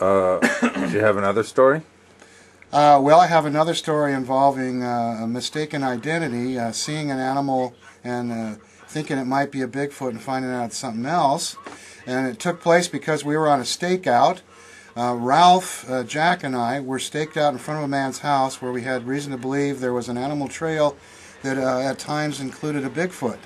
Do you have another story? Well, I have another story involving a mistaken identity, seeing an animal and thinking it might be a Bigfoot and finding out it's something else. And it took place because we were on a stakeout. Ralph, Jack, and I were staked out in front of a man's house where we had reason to believe there was an animal trail that at times included a Bigfoot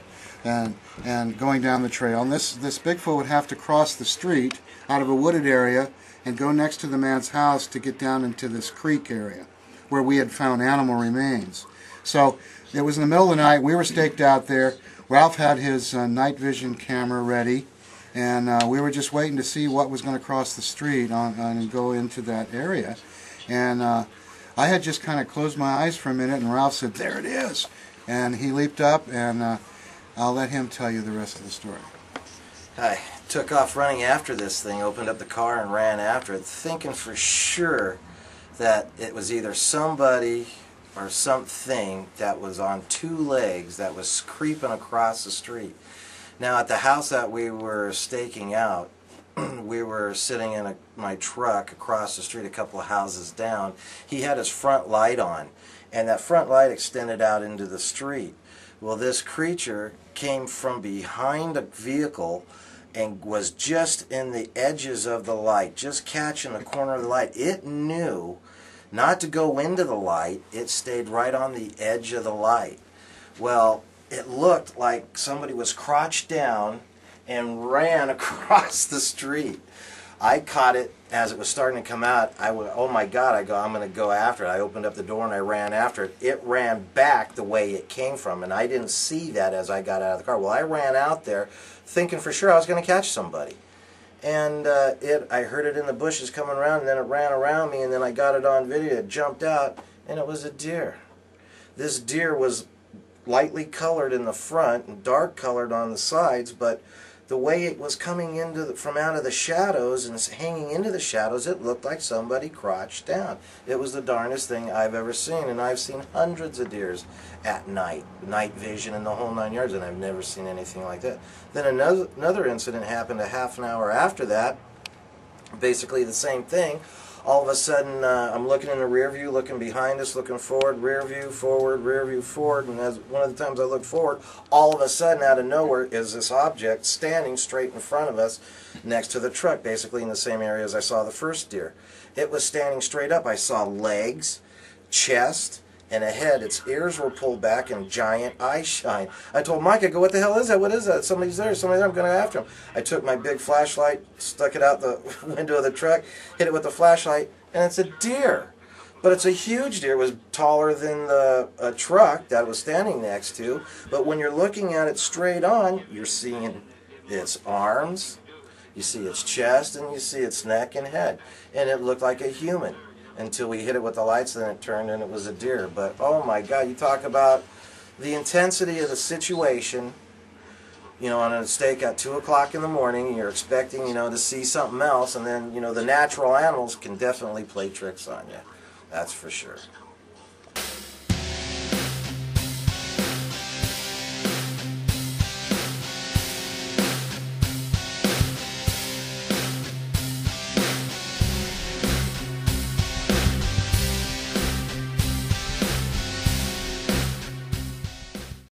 and going down the trail. And this Bigfoot would have to cross the street out of a wooded area and go next to the man's house to get down into this creek area where we had found animal remains. So it was in the middle of the night. We were staked out there. Ralph had his night vision camera ready, and we were just waiting to see what was going to cross the street and go into that area. And I had just kind of closed my eyes for a minute, and Ralph said, "There it is." And he leaped up, and I'll let him tell you the rest of the story. I took off running after this thing, opened up the car and ran after it, thinking for sure that it was either somebody or something that was on two legs that was creeping across the street. Now, at the house that we were staking out, we were sitting in my truck across the street, a couple of houses down. He had his front light on, and that front light extended out into the street. Well, this creature came from behind a vehicle and was just in the edges of the light, just catching the corner of the light. It knew not to go into the light. It stayed right on the edge of the light. Well, it looked like somebody was crouched down and ran across the street. I caught it as it was starting to come out. I went, "Oh my God," I'm going to go after it. I opened up the door and I ran after it. It ran back the way it came from, and I didn't see that as I got out of the car. Well, I ran out there thinking for sure I was going to catch somebody. And I heard it in the bushes coming around, and then it ran around me, and then I got it on video. It jumped out, and it was a deer. This deer was lightly colored in the front and dark colored on the sides, but the way it was coming from out of the shadows and hanging into the shadows, it looked like somebody crouched down. It was the darndest thing I've ever seen, and I've seen hundreds of deers at night vision and the whole 9 yards, and I've never seen anything like that. Then another incident happened a half an hour after that, basically the same thing. All of a sudden, I'm looking in the rear view, looking behind us, looking forward, rear view, forward, and as one of the times I look forward, all of a sudden, out of nowhere, is this object standing straight in front of us next to the truck, basically in the same area as I saw the first deer. It was standing straight up. I saw legs, chest, and a head. Its ears were pulled back and giant eye shine. I told Mike, I go, "What the hell is that? What is that? Somebody's there. Somebody's there. I'm going to go after him." I took my big flashlight, stuck it out the window of the truck, hit it with the flashlight, and it's a deer. But it's a huge deer. It was taller than the truck that it was standing next to. But when you're looking at it straight on, you're seeing its arms, you see its chest, and you see its neck and head. And it looked like a human. Until we hit it with the lights, then it turned and it was a deer. But oh my God, you talk about the intensity of the situation, you know, on a stake at 2 o'clock in the morning, and you're expecting, you know, to see something else, and then, you know, the natural animals can definitely play tricks on you. That's for sure.